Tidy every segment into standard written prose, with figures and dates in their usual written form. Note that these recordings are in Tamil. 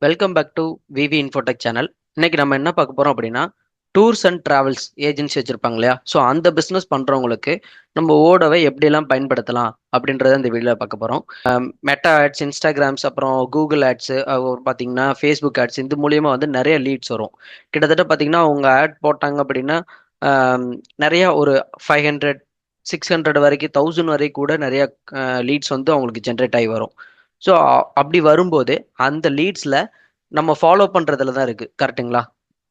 Welcome back to V V Infotech channel. இன்னைக்கு நம்ம என்ன பார்க்க போறோம் அப்படின்னா, டூர்ஸ் அண்ட் டிராவல்ஸ் ஏஜென்சி வச்சிருப்பாங்க இல்லையா? ஸோ அந்த பிஸ்னஸ் பண்றவங்களுக்கு நம்ம ஓடவை எப்படியெல்லாம் பயன்படுத்தலாம் அப்படின்றத இந்த வீடியோல பார்க்க போறோம். மெட்டா ஆட்ஸ், இன்ஸ்டாகிராம்ஸ், அப்புறம் கூகுள் ஆட்ஸ், பார்த்தீங்கன்னா ஃபேஸ்புக் ஆட்ஸ், இது மூலியமா வந்து நிறைய லீட்ஸ் வரும். கிட்டத்தட்ட பார்த்தீங்கன்னா அவங்க ஆட் போட்டாங்க அப்படின்னா ஆம், நிறைய ஒரு 500 600 வரைக்கும் 1000 வரைக்கும் கூட நிறைய லீட்ஸ் வந்து அவங்களுக்கு ஜென்ரேட் ஆகி வரும். ஸோ அப்படி வரும்போது அந்த லீட்ஸ்ல நம்ம ஃபாலோ பண்றதுல தான் இருக்கு, கரெக்ட்டுங்களா?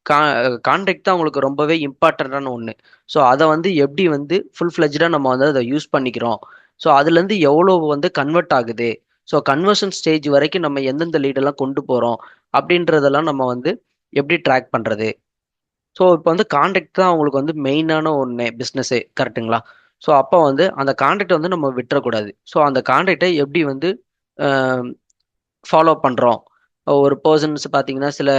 கா கான்டாக்ட் தான் உங்களுக்கு ரொம்பவே இம்பார்ட்டன்டான ஒன்று. ஸோ அதை வந்து எப்படி வந்து ஃபுல் ஃப்ளெஜ்டாக நம்ம வந்து அதை யூஸ் பண்ணிக்கிறோம். ஸோ அதுலேருந்து எவ்வளோ வந்து கன்வெர்ட் ஆகுது. ஸோ கன்வர்ஷன் ஸ்டேஜ் வரைக்கும் நம்ம எந்தெந்த லீடெல்லாம் கொண்டு போகிறோம் அப்படின்றதெல்லாம் நம்ம வந்து எப்படி ட்ராக் பண்ணுறது. ஸோ இப்போ வந்து கான்டாக்ட் தான் உங்களுக்கு வந்து மெயினான ஒன்று பிஸ்னஸே, கரெக்ட்டுங்களா? ஸோ அப்போ வந்து அந்த கான்டாக்டை வந்து நம்ம விட்டுறக்கூடாது. ஸோ அந்த கான்டாக்டை எப்படி வந்து ஃபாலோ பண்ணுறோம். ஒரு பர்சன்ஸ் பார்த்தீங்கன்னா சில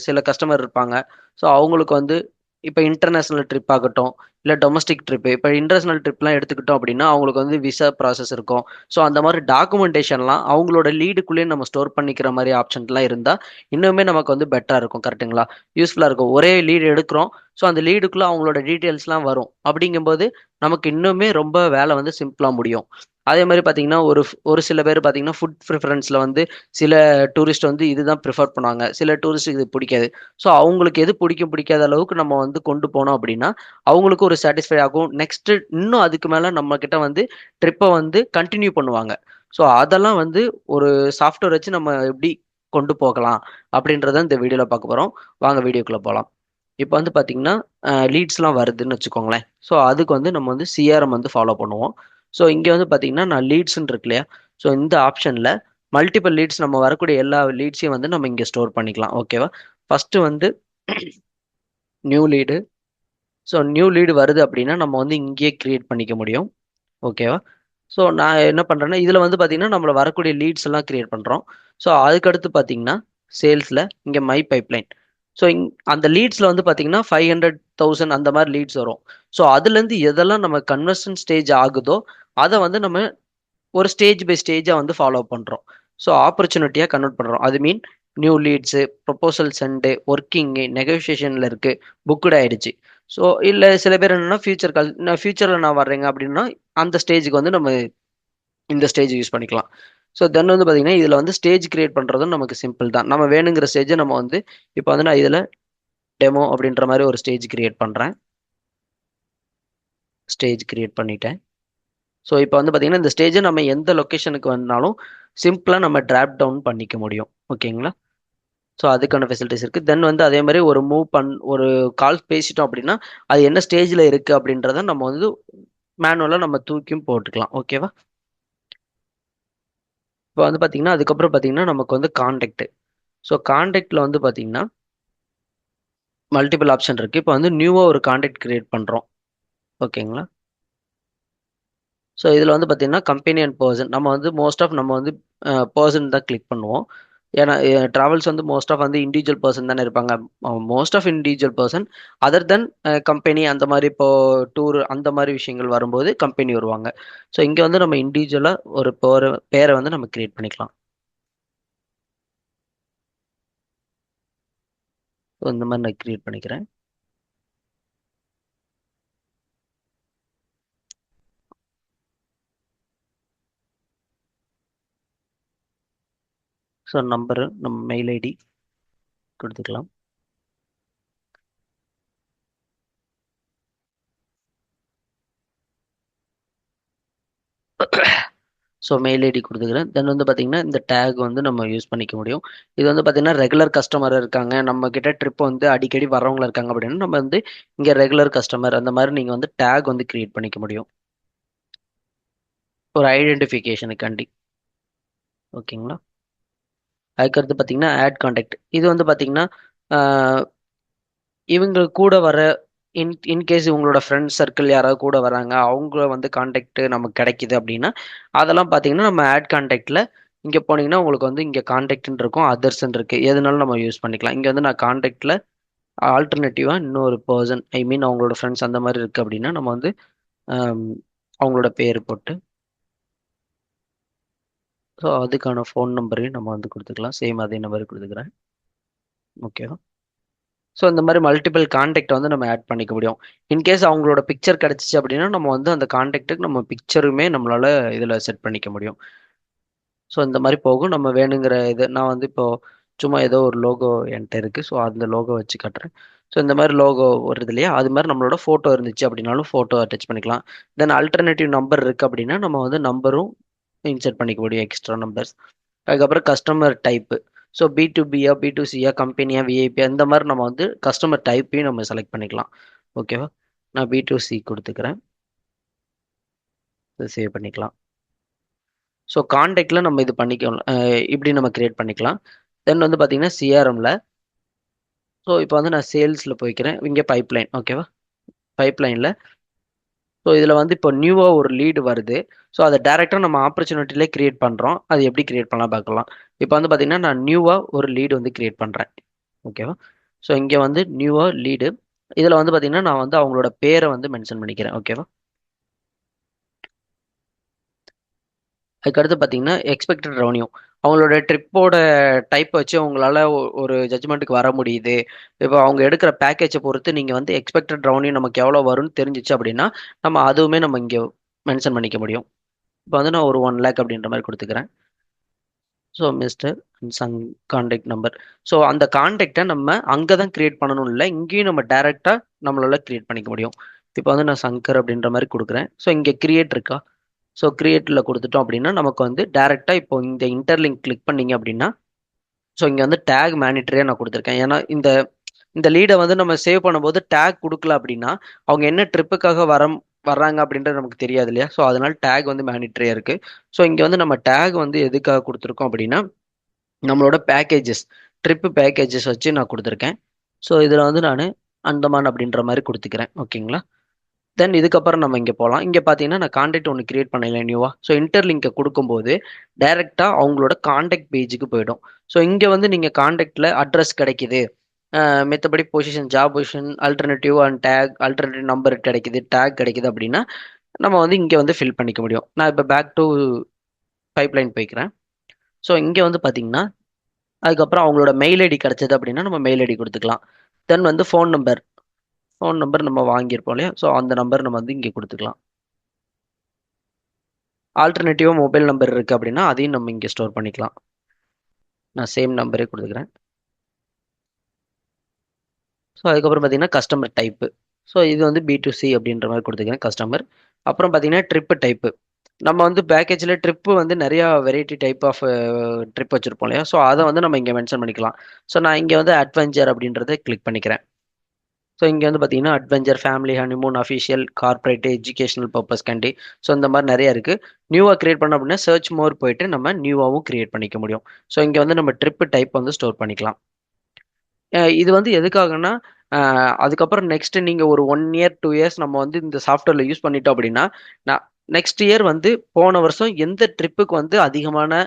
சில கஸ்டமர் இருப்பாங்க. ஸோ அவங்களுக்கு வந்து இப்போ இன்டர்நேஷ்னல் ட்ரிப் ஆகட்டும், இல்லை டொமஸ்டிக் ட்ரிப்பு. இப்போ இன்டர்நேஷ்னல் ட்ரிப்லாம் எடுத்துக்கிட்டோம் அப்படின்னா அவங்களுக்கு வந்து விசா ப்ராசஸ் இருக்கும். ஸோ அந்த மாதிரி டாக்குமெண்டேஷன்லாம் அவங்களோட லீடுக்குள்ளேயே நம்ம ஸ்டோர் பண்ணிக்கிற மாதிரி ஆப்ஷன்லாம் இருந்தால் இன்னுமே நமக்கு வந்து பெட்டராக இருக்கும், கரெக்ட்டுங்களா? யூஸ்ஃபுல்லாக இருக்கும். ஒரே லீடு எடுக்கிறோம். ஸோ அந்த லீடுக்குள்ளே அவங்களோட டீட்டெயில்ஸ்லாம் வரும். அப்படிங்கும்போது நமக்கு இன்னுமே ரொம்ப வேலை வந்து சிம்பிளாக முடியும். அதே மாதிரி பார்த்தீங்கன்னா ஒரு ஒரு சில பேர் பார்த்தீங்கன்னா ஃபுட் ப்ரிஃபரன்ஸில் வந்து சில டூரிஸ்ட் வந்து இதுதான் ப்ரிஃபர் பண்ணுவாங்க, சில டூரிஸ்ட் இது பிடிக்காது. ஸோ அவங்களுக்கு எது பிடிக்கும் பிடிக்காத அளவுக்கு நம்ம வந்து கொண்டு போனோம் அப்படின்னா அவங்களுக்கு ஒரு சாட்டிஸ்ஃபை ஆகும். நெக்ஸ்ட் இன்னும் அதுக்கு மேலே நம்ம கிட்ட வந்து ட்ரிப்பை வந்து கண்டினியூ பண்ணுவாங்க. ஸோ அதெல்லாம் வந்து ஒரு சாஃப்ட்வேர் வச்சு நம்ம எப்படி கொண்டு போகலாம் அப்படின்றத இந்த வீடியோவில் பார்க்க போகிறோம். வாங்க வீடியோக்குள்ளே போகலாம். இப்போ வந்து பார்த்தீங்கன்னா லீட்ஸ்லாம் வருதுன்னு வச்சுக்கோங்களேன். ஸோ அதுக்கு வந்து நம்ம வந்து சிஆர்எம் வந்து ஃபாலோ பண்ணுவோம். ஸோ இங்கே வந்து பார்த்தீங்கன்னா நான் லீட்ஸ்ன்னு இருக்கு இல்லையா? ஸோ இந்த ஆப்ஷனில் மல்டிபிள் லீட்ஸ், நம்ம வரக்கூடிய எல்லா லீட்ஸையும் வந்து நம்ம இங்கே ஸ்டோர் பண்ணிக்கலாம். ஓகேவா? ஃபஸ்ட்டு வந்து new lead. So new lead வருது அப்படின்னா நம்ம வந்து இங்கேயே கிரியேட் பண்ணிக்க முடியும். ஓகேவா? ஸோ நான் என்ன பண்ணுறேன்னா இதில் வந்து பார்த்தீங்கன்னா நம்மள வரக்கூடிய லீட்ஸ் எல்லாம் கிரியேட் பண்ணுறோம். ஸோ அதுக்கடுத்து பார்த்தீங்கன்னா சேல்ஸில் இங்கே மை பைப்லைன். ஸோ அந்த லீட்ஸில் வந்து பார்த்தீங்கன்னா 500 1000 அந்த மாதிரி லீட்ஸ் வரும். ஸோ அதுலேருந்து எதெல்லாம் நம்ம கன்வர்ஷன் ஸ்டேஜ் ஆகுதோ அதை வந்து நம்ம ஒரு ஸ்டேஜ் பை ஸ்டேஜாக வந்து ஃபாலோ பண்ணுறோம். ஸோ ஆப்பர்ச்சுனிட்டியாக கன்வெர்ட் பண்ணுறோம். அது mean new leads, proposal sent, working, நெகோசியேஷனில் இருக்குது, புக்குட் ஆயிடுச்சு. ஸோ இல்லை சில பேர் என்னென்னா ஃபியூச்சரில் நான் வர்றேங்க அப்படின்னா அந்த ஸ்டேஜுக்கு வந்து நம்ம இந்த ஸ்டேஜ் யூஸ் பண்ணிக்கலாம். ஸோ தென் வந்து பார்த்தீங்கன்னா இதில் வந்து ஸ்டேஜ் கிரியேட் பண்ணுறதும் நமக்கு சிம்பிள் தான். நம்ம வேணுங்கிற ஸ்டேஜை நம்ம வந்து இப்போ வந்து நான் இதில் டெமோ அப்படின்ற மாதிரி ஒரு ஸ்டேஜ் கிரியேட் பண்ணுறேன். ஸ்டேஜ் கிரியேட் பண்ணிட்டேன். ஸோ இப்போ வந்து பார்த்தீங்கன்னா இந்த ஸ்டேஜை நம்ம எந்த லொக்கேஷனுக்கு வந்தாலும் சிம்பிளாக நம்ம டிராப் டவுன் பண்ணிக்க முடியும். ஓகேங்களா? ஸோ அதுக்கான ஃபெசிலிட்டிஸ் இருக்குது. தென் வந்து அதே மாதிரி ஒரு கால் பேசிட்டோம் அப்படின்னா அது என்ன ஸ்டேஜில் இருக்குது அப்படின்றத நம்ம வந்து மேனுவலாக நம்ம தூக்கியும் போட்டுக்கலாம். ஓகேவா? இப்போ வந்து பார்த்தீங்கன்னா அதுக்கப்புறம் பார்த்தீங்கன்னா நமக்கு வந்து கான்டாக்ட். ஸோ கான்டாக்டில் வந்து பார்த்தீங்கன்னா மல்டிபிள் ஆப்ஷன் இருக்குது. இப்போ வந்து நியூவாக ஒரு கான்டாக்ட் கிரியேட் பண்ணுறோம். ஓகேங்களா? ஸோ இதில் வந்து பார்த்தீங்கன்னா கம்பெனி அண்ட் பர்சன், நம்ம வந்து மோஸ்ட் ஆஃப் நம்ம வந்து பர்சன் தான் கிளிக் பண்ணுவோம். ஏன்னா ட்ராவல்ஸ் வந்து மோஸ்ட் ஆஃப் வந்து இண்டிவிஜுவல் பர்சன் தானே இருப்பாங்க. Most of individual person. Other than company அந்த மாதிரி இப்போ டூர் அந்த மாதிரி விஷயங்கள் வரும்போது கம்பெனி வருவாங்க. ஸோ இங்கே வந்து நம்ம இண்டிவிஜுவலாக ஒரு பேரை வந்து நம்ம கிரியேட் பண்ணிக்கலாம். ஸோ இந்த மாதிரி நான் கிரியேட் பண்ணிக்கிறேன். ஸோ நம்பரு நம்ம மெயில் ஐடி கொடுத்துக்கலாம். ஸோ மெயில் ஐடி கொடுத்துக்கிறேன். தென் வந்து பார்த்தீங்கன்னா இந்த டேக் வந்து நம்ம யூஸ் பண்ணிக்க முடியும். இது வந்து பார்த்தீங்கன்னா ரெகுலர் கஸ்டமர் இருக்காங்க, நம்ம கிட்ட ட்ரிப் வந்து அடிக்கடி வர்றவங்க இருக்காங்க அப்படின்னா நம்ம வந்து இங்கே ரெகுலர் கஸ்டமர் அந்த மாதிரி நீங்கள் வந்து டேக் வந்து கிரியேட் பண்ணிக்க முடியும், ஒரு ஐடென்டிஃபிகேஷனுக்காண்டி. ஓகேங்களா? அதுக்கடுத்து பார்த்தீங்கன்னா ஆட் கான்டாக்ட். இது வந்து பார்த்தீங்கன்னா இவங்க கூட வர இன்கேஸ் உங்களோட ஃப்ரெண்ட் சர்க்கிள் யாராவது கூட வராங்க, அவங்க வந்து கான்டாக்ட் நமக்கு கிடைக்குது அப்படின்னா அதெல்லாம் பார்த்தீங்கன்னா நம்ம ஆட் கான்டாக்டில் இங்கே போனீங்கன்னா உங்களுக்கு வந்து இங்கே கான்டாக்ட்னு இருக்கும், அதர்ஸ்ன்னு இருக்கு, எதுனாலும் நம்ம யூஸ் பண்ணிக்கலாம். இங்கே வந்து நான் கான்டாக்டில் ஆல்டர்னேட்டிவாக இன்னொரு பர்சன், ஐ மீன் அவங்களோட ஃப்ரெண்ட்ஸ் அந்த மாதிரி இருக்குது அப்படின்னா நம்ம வந்து ஆம், அவங்களோட பேர் போட்டு ஸோ அதுக்கான ஃபோன் நம்பரையும் நம்ம வந்து கொடுத்துக்கலாம். சேம் அதே நம்பர் கொடுத்துக்கிறேன். ஓகேவா? ஸோ இந்த மாதிரி மல்டிபிள் கான்டாக்ட் வந்து நம்ம ஆட் பண்ணிக்க முடியும். இன்கேஸ் அவங்களோட பிக்சர் கிடச்சிச்சு அப்படின்னா நம்ம வந்து அந்த கான்டாக்ட்டுக்கு நம்ம பிக்சருமே நம்மளால இதில் செட் பண்ணிக்க முடியும். ஸோ இந்த மாதிரி போகும். நம்ம வேணுங்கிற இது நான் வந்து இப்போ சும்மா ஏதோ ஒரு லோகோ என்கிட்ட இருக்குது. ஸோ அந்த லோகோ வச்சு காட்டுறேன். ஸோ இந்த மாதிரி லோகோ வருது இல்லையா, அது மாதிரி நம்மளோட ஃபோட்டோ இருந்துச்சு அப்படின்னாலும் ஃபோட்டோ அட்டாச் பண்ணிக்கலாம். தென் அல்டர்னேட்டிவ் நம்பர் இருக்குது அப்படின்னா நம்ம வந்து நம்பரும் இன்சர்ட் பண்ணிக்க முடியும், எக்ஸ்ட்ரா நம்பர்ஸ். அதுக்கப்புறம் கஸ்டமர் டைப்பு. ஸோ B2Bயா B2Cயா கம்பெனியா விஐபி அந்த மாதிரி நம்ம வந்து கஸ்டமர் டைப்பையும் நம்ம செலக்ட் பண்ணிக்கலாம். ஓகேவா? நான் B2C கொடுத்துக்கிறேன். சேவ் பண்ணிக்கலாம். ஸோ காண்டாக்டில் நம்ம இது பண்ணிக்கலாம். இப்படி நம்ம கிரியேட் பண்ணிக்கலாம். தென் வந்து பார்த்தீங்கன்னா சிஆர்எம்ல. ஸோ இப்போ வந்து நான் சேல்ஸில் போய்க்கிறேன். இங்கே பைப்லைன். ஓகேவா? பைப்லைனில். ஸோ இதில் வந்து இப்போ நியூவாக ஒரு லீடு வருது. ஸோ அதை டேரெக்டாக நம்ம ஆப்பர்ச்சுனிட்டிலே கிரியேட் பண்ணுறோம். அது எப்படி கிரியேட் பண்ணலாம் பார்க்கலாம். இப்போ வந்து பார்த்தீங்கன்னா நான் நியூவாக ஒரு லீடு வந்து கிரியேட் பண்ணுறேன். ஓகேவா? ஸோ இங்கே வந்து நியூவாக லீடு. இதில் வந்து பார்த்தீங்கன்னா நான் வந்து அவங்களோட பேரை வந்து மென்ஷன் பண்ணிக்கிறேன். ஓகேவா? அதுக்கடுத்து பார்த்தீங்கன்னா எக்ஸ்பெக்டட் ரெவன்யூ. அவங்களோட ட்ரிப்போட டைப் வச்சு அவங்களால ஒரு ஜட்ஜ்மெண்ட்டுக்கு வர முடியுது. இப்போ அவங்க எடுக்கிற பேக்கேஜை பொறுத்து நீங்கள் வந்து எக்ஸ்பெக்டட் ரெவன்யூ நமக்கு எவ்வளோ வரும்னு தெரிஞ்சிச்சு அப்படின்னா நம்ம அதுவுமே நம்ம இங்கே மென்ஷன் பண்ணிக்க முடியும். இப்போ வந்து நான் ஒரு 1 lakh அப்படின்ற மாதிரி கொடுத்துக்கிறேன். So mister Sung contact number. So அந்த கான்டாக்டை நம்ம அங்கே தான் கிரியேட் பண்ணணும் இல்லை, இங்கேயும் நம்ம டைரெக்டாக நம்மளால கிரியேட் பண்ணிக்க முடியும். இப்போ வந்து நான் சங்கர் அப்படின்ற மாதிரி கொடுக்குறேன். ஸோ இங்கே கிரியேட் இருக்கா? ஸோ கிரியேட்டில் கொடுத்துட்டோம் அப்படின்னா நமக்கு வந்து டேரெக்டாக இப்போ இந்த இன்டர்லிங்க் கிளிக் பண்ணீங்க அப்படின்னா ஸோ இங்கே வந்து டேக் மேனிட்டரியாக நான் கொடுத்துருக்கேன். ஏன்னா இந்த இந்த லீடை வந்து நம்ம சேவ் பண்ணும்போது டேக் கொடுக்கல அப்படின்னா அவங்க என்ன ட்ரிப்புக்காக வர்றாங்க அப்படின்றது நமக்கு தெரியாது இல்லையா. ஸோ அதனால டேக் வந்து மேனிட்டரியாக இருக்கு. ஸோ இங்கே வந்து நம்ம டேக் வந்து எதுக்காக கொடுத்துருக்கோம் அப்படின்னா நம்மளோட பேக்கேஜஸ், ட்ரிப்பு பேக்கேஜஸ் வச்சு நான் கொடுத்துருக்கேன். ஸோ இதில் வந்து நான் அந்தமான் அப்படின்ற மாதிரி கொடுத்துக்கிறேன். ஓகேங்களா? தென் இதுக்கப்புறம் நம்ம இங்கே போகலாம். இங்கே பார்த்தீங்கன்னா நான் காண்டாக்ட் ஒன்று கிரியேட் பண்ணல நியூவா. ஸோ இன்டர்லிங்கை கொடுக்கும்போது டைரெக்டாக அவங்களோட காண்டாக்ட் பேஜுக்கு போயிடும். ஸோ இங்கே வந்து நீங்கள் காண்டாக்டில் அட்ரஸ் கிடைக்குது, மித்தபடி position, job position, alternative and take, alternative number கிடைக்குது, டேக் கிடைக்குது அப்படின்னா நம்ம வந்து இங்கே வந்து ஃபில் பண்ணிக்க முடியும். நான் இப்போ பேக் டு பைப்லைன் போய்க்கிறேன். ஸோ இங்கே வந்து பார்த்தீங்கன்னா அதுக்கப்புறம் அவங்களோட மெயில் ஐடி கிடைச்சது அப்படின்னா நம்ம மெயில் ஐடி கொடுத்துக்கலாம். தென் வந்து ஃபோன் நம்பர் நம்ம வாங்கியிருப்போம் இல்லையா, ஸோ அந்த நம்பர் நம்ம வந்து இங்கே கொடுத்துக்கலாம். ஆல்டர்னேட்டிவாக மொபைல் நம்பர் இருக்குது அப்படின்னா அதையும் நம்ம இங்கே ஸ்டோர் பண்ணிக்கலாம். நான் சேம் நம்பரே கொடுத்துக்கிறேன். ஸோ அதுக்கப்புறம் பார்த்தீங்கன்னா கஸ்டமர் டைப்பு. ஸோ இது வந்து B2C அப்படின்ற மாதிரி கொடுத்துக்கிறேன் கஸ்டமர். அப்புறம் பார்த்தீங்கன்னா ட்ரிப்பு டைப்பு. நம்ம வந்து பேக்கேஜில் ட்ரிப்பு வந்து நிறையா வெரைட்டி டைப் ஆஃப் ட்ரிப் வச்சுருப்போம் இல்லையா, ஸோ அதை வந்து நம்ம இங்கே மென்ஷன் பண்ணிக்கலாம். ஸோ நான் இங்கே வந்து அட்வென்ச்சர் அப்படின்றத கிளிக் பண்ணிக்கிறேன். ஸோ இங்கே வந்து பார்த்தீங்கன்னா adventure, family, honeymoon, official, corporate, educational purpose கண்டி. ஸோ இந்த மாதிரி நிறைய இருக்குது. நியூவாக கிரியேட் பண்ணோம் அப்படின்னா சர்ச் மோர் போயிட்டு நம்ம நியூவாகவும் கிரியேட் பண்ணிக்க முடியும். ஸோ இங்கே வந்து நம்ம ட்ரிப்பு டைப் வந்து ஸ்டோர் பண்ணிக்கலாம். இது வந்து எதுக்காகன்னா அதுக்கப்புறம் நெக்ஸ்ட் நீங்கள் ஒரு 1 year 2 years நம்ம வந்து இந்த சாஃப்ட்வேரில் யூஸ் பண்ணிட்டோம் அப்படின்னா நான் நெக்ஸ்ட் இயர் வந்து போன வருஷம் எந்த ட்ரிப்புக்கு வந்து அதிகமான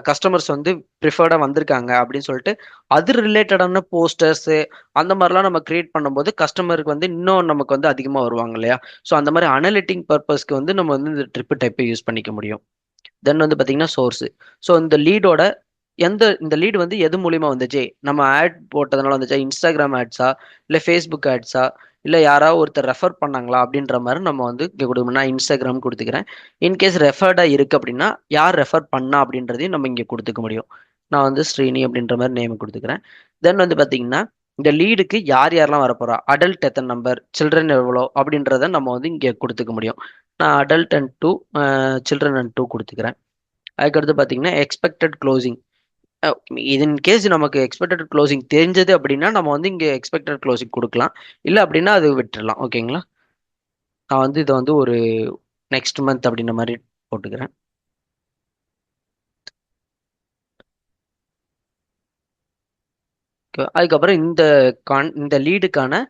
கஸ்டமர்ஸ் வந்து ப்ரிஃபர்டாக வந்திருக்காங்க அப்படின்னு சொல்லிட்டு அது ரிலேட்டடான போஸ்டர்ஸு அந்த மாதிரிலாம் நம்ம கிரியேட் பண்ணும்போது கஸ்டமருக்கு வந்து இன்னும் நமக்கு வந்து அதிகமாக வருவாங்க இல்லையா. ஸோ அந்த மாதிரி அனலிட்டிக் பர்பஸ்க்கு வந்து நம்ம வந்து இந்த ட்ரிப்பு டைப்பை யூஸ் பண்ணிக்க முடியும். தென் வந்து பார்த்தீங்கன்னா சோர்ஸு. ஸோ இந்த லீடு வந்து எது மூலியமா வந்துச்சு, நம்ம ஆட் போட்டதுனால வந்துச்சா, இன்ஸ்டாகிராம் ஆட்ஸா, இல்லை ஃபேஸ்புக் ஆட்ஸா, இல்லை யாராவது ஒருத்தர் ரெஃபர் பண்ணாங்களா அப்படின்ற மாதிரி நம்ம வந்து இங்கே கொடுக்கணும். நான் இன்ஸ்டாகிராம் கொடுத்துக்கிறேன். இன்கேஸ் ரெஃபர்டாக இருக்குது அப்படின்னா யார் ரெஃபர் பண்ணா அப்படின்றதையும் நம்ம இங்கே கொடுத்துக்க முடியும். நான் வந்து ஸ்ரீனி அப்படின்ற மாதிரி நேம் கொடுத்துக்கிறேன். தென் வந்து பார்த்தீங்கன்னா இந்த லீடுக்கு யார் யாரெல்லாம் வரப்போறா, அடல்ட் எத்தனை நம்பர், சில்ட்ரன் எவ்வளோ அப்படின்றத நம்ம வந்து இங்கே கொடுத்துக்க முடியும். நான் அடல்ட் அண்ட் 2, சில்ட்ரன் அண்ட் 2 கொடுத்துக்கிறேன். அதுக்கடுத்து பார்த்தீங்கன்னா எக்ஸ்பெக்டட் க்ளோசிங். இது இன் கேஸ் நமக்கு எக்ஸ்பெக்டட் க்ளோசிங் தெரிஞ்சது அப்படின்னா நம்ம வந்து இங்கே எக்ஸ்பெக்டட் க்ளோசிங் கொடுக்கலாம். இல்லை அப்படின்னா அது விட்டுறலாம். ஓகேங்களா? நான் வந்து இதை வந்து ஒரு நெக்ஸ்ட் மந்த் அப்படின்ற மாதிரி போட்டுக்கிறேன். அதுக்கப்புறம் இந்த லீடுக்கான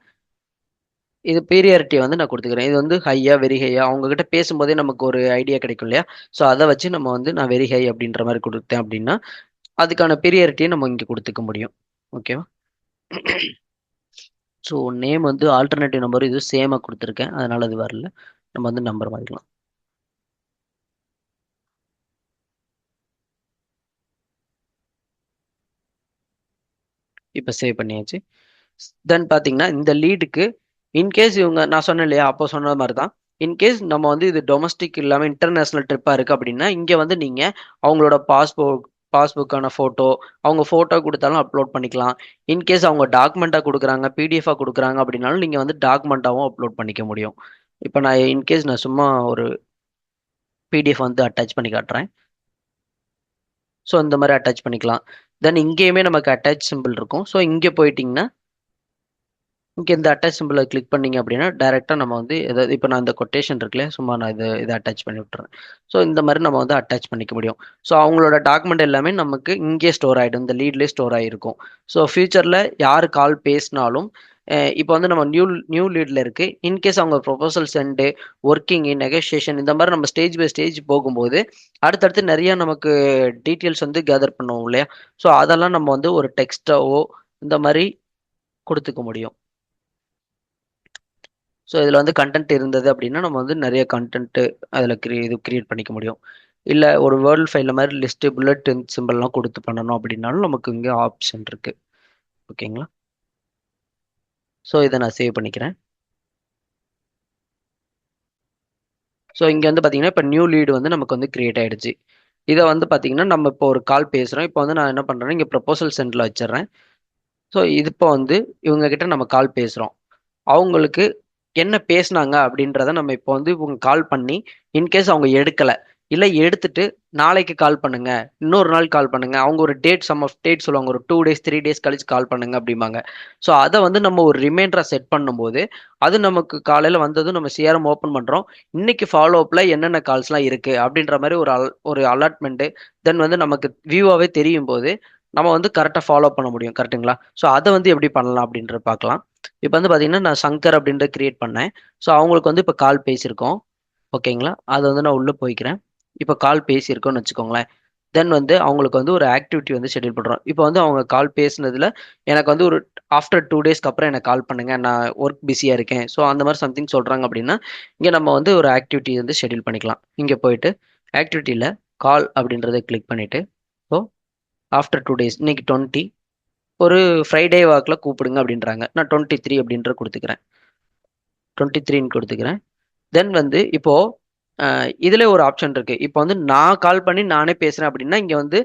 இது பீரியாரிட்டி வந்து நான் கொடுத்துக்கிறேன். இது வந்து ஹையா வெரி ஹையா அவங்க கிட்ட பேசும்போதே நமக்கு ஒரு ஐடியா கிடைக்கும் இல்லையா. ஸோ அதை வச்சு நம்ம வந்து நான் வெரி ஹை அப்படின்ற மாதிரி கொடுத்தேன் அப்படின்னா அதுக்கான பீரியாரிட்டியை நம்ம இங்கே கொடுத்துக்க முடியும். ஓகேவா? ஸோ நேம் வந்து ஆல்டர்னேட்டிவ் நம்பர் இது சேமாக கொடுத்துருக்கேன், அதனால அது வரல. நம்ம வந்து நம்பர் மாறிக்கலாம். இப்போ சேவ் பண்ணியாச்சு. தென் பார்த்தீங்கன்னா இந்த லீடுக்கு இன்கேஸ் இவங்க நான் சொன்னேன் இல்லையா, அப்போ சொன்ன மாதிரி தான். இன்கேஸ் நம்ம வந்து இது டொமஸ்டிக் இல்லாமல் இன்டர்நேஷ்னல் ட்ரிப்பாக இருக்குது அப்படின்னா இங்கே வந்து நீங்கள் அவங்களோட பாஸ்புக்கான ஃபோட்டோ, அவங்க ஃபோட்டோ கொடுத்தாலும் அப்லோட் பண்ணிக்கலாம். இன்கேஸ் அவங்க டாக்குமெண்ட்டாக கொடுக்குறாங்க, பிடிஎஃபாக கொடுக்குறாங்க அப்படின்னாலும் நீங்கள் வந்து டாக்குமெண்ட்டாகவும் அப்லோட் பண்ணிக்க முடியும். இப்போ நான் இன்கேஸ் நான் சும்மா ஒரு பிடிஎஃப் வந்து அட்டாச் பண்ணி காட்டுறேன். ஸோ இந்த மாதிரி அட்டாச் பண்ணிக்கலாம். தென் இங்கேயுமே நமக்கு அட்டாச் சிம்பிள் இருக்கும். ஸோ இங்கே போயிட்டிங்கன்னா இங்கே இந்த அட்டாச் சிம்பிளை கிளிக் பண்ணீங்க அப்படின்னா டேரெக்டாக நம்ம வந்து எதாவது இப்போ நான் இந்த கொட்டேஷன் இருக்குல்ல, சும்மா நான் இதை அட்டாச் பண்ணி விட்டுறேன். ஸோ இந்த மாதிரி நம்ம வந்து அட்டாச் பண்ணிக்க முடியும். ஸோ அவங்களோட டாக்குமெண்ட் எல்லாமே நமக்கு இங்கே ஸ்டோர் ஆகிடும், இந்த லீட்லேயே ஸ்டோர் ஆகிருக்கும். ஸோ ஃபியூச்சரில் யார் கால் பேசினாலும் இப்போ வந்து நம்ம நியூ லீடில் இருக்குது. இன்கேஸ் அவங்க ப்ரொபோசல் சென்டு, ஒர்க்கிங், நெகோசியேஷன் இந்த மாதிரி நம்ம ஸ்டேஜ் பை ஸ்டேஜ் போகும்போது அடுத்தடுத்து நிறைய நமக்கு டீட்டெயில்ஸ் வந்து கேதர் பண்ணுவோம் இல்லையா. ஸோ அதெல்லாம் நம்ம வந்து ஒரு டெக்ஸ்ட்டாவோ இந்த மாதிரி கொடுத்துக்க முடியும். ஸோ இதில் வந்து கண்டென்ட் இருந்தது அப்படின்னா நம்ம வந்து நிறைய கண்டென்ட்டு அதில் கிரியேட் பண்ணிக்க முடியும். இல்லை ஒரு வேர்ல்ட் ஃபைலில் மாதிரி லிஸ்ட்டு புல்லட் சிம்பிள்லாம் கொடுத்து பண்ணணும் அப்படின்னாலும் நமக்கு இங்கே ஆப்ஷன் இருக்குது. ஓகேங்களா. ஸோ இதை நான் சேவ் பண்ணிக்கிறேன். ஸோ இங்கே வந்து பார்த்தீங்கன்னா இப்போ நியூ லீடு வந்து நமக்கு வந்து கிரியேட் ஆகிடுச்சு. இதை வந்து பார்த்தீங்கன்னா நம்ம இப்போ ஒரு கால் பேசுகிறோம். இப்போ வந்து நான் என்ன பண்ணுறேன்னா இங்கே ப்ரொபோசல் சென்டரில் வச்சிடுறேன். ஸோ இது இப்போ வந்து இவங்க கிட்ட நம்ம கால் பேசுகிறோம். அவங்களுக்கு என்ன பேசுனாங்க அப்படின்றத நம்ம இப்போ வந்து இவங்க கால் பண்ணி இன்கேஸ் அவங்க எடுக்கலை, இல்லை எடுத்துட்டு நாளைக்கு கால் பண்ணுங்க, இன்னொரு நாள் கால் பண்ணுங்க, அவங்க ஒரு டேட் சொல்லுவாங்க, ஒரு 2 days 3 days கழிச்சு கால் பண்ணுங்க அப்படிம்பாங்க. ஸோ அதை வந்து நம்ம ஒரு ரிமைண்டரை செட் பண்ணும்போது அது நமக்கு காலையில் வந்ததும் நம்ம சிஆர்எம் ஓப்பன் பண்ணுறோம், இன்னைக்கு ஃபாலோ அப்பில் என்னென்ன கால்ஸ்லாம் இருக்குது அப்படின்ற மாதிரி ஒரு அலாட்மெண்ட்டு தென் வந்து நமக்கு வியூவாகவே தெரியும் போது நம்ம வந்து கரெக்டாக ஃபாலோ பண்ண முடியும். கரெக்டுங்களா. ஸோ அதை வந்து எப்படி பண்ணலாம் அப்படின்ற பார்க்கலாம். இப்போ வந்து பார்த்தீங்கன்னா நான் சங்கர் அப்படின்ற கிரியேட் பண்ணேன். ஸோ அவங்களுக்கு வந்து இப்போ கால் பேசியிருக்கோம். ஓகேங்களா. அதை வந்து நான் உள்ளே போய்க்கிறேன். இப்போ கால் பேசியிருக்கோன்னு வச்சுக்கோங்களேன். தென் வந்து அவங்களுக்கு வந்து ஒரு ஆக்டிவிட்டி வந்து ஷெட்யூல் பண்ணுறோம். இப்போ வந்து அவங்க கால் பேசுனதுல எனக்கு வந்து ஒரு ஆஃப்டர் 2 daysக்கு அப்புறம் எனக்கு கால் பண்ணுங்க, நான் ஒர்க் பிஸியாக இருக்கேன், ஸோ அந்த மாதிரி சம்திங் சொல்கிறாங்க அப்படின்னா இங்கே நம்ம வந்து ஒரு ஆக்டிவிட்டி வந்து ஷெட்யூல் பண்ணிக்கலாம். இங்கே போயிட்டு ஆக்டிவிட்டியில் கால் அப்படின்றத கிளிக் பண்ணிவிட்டு ஸோ ஆஃப்டர் 2 days இன்னைக்கு 20 ஒரு ஃப்ரைடே வாக்கில் கூப்பிடுங்க அப்படின்றாங்க. நான் 23 அப்படின்ற கொடுத்துக்கிறேன். 23ன்னு கொடுத்துக்கிறேன். தென் வந்து இப்போ இதில் ஒரு ஆப்ஷன் இருக்குது. இப்போ வந்து நான் கால் பண்ணி நானே பேசுகிறேன் அப்படின்னா இங்கே வந்து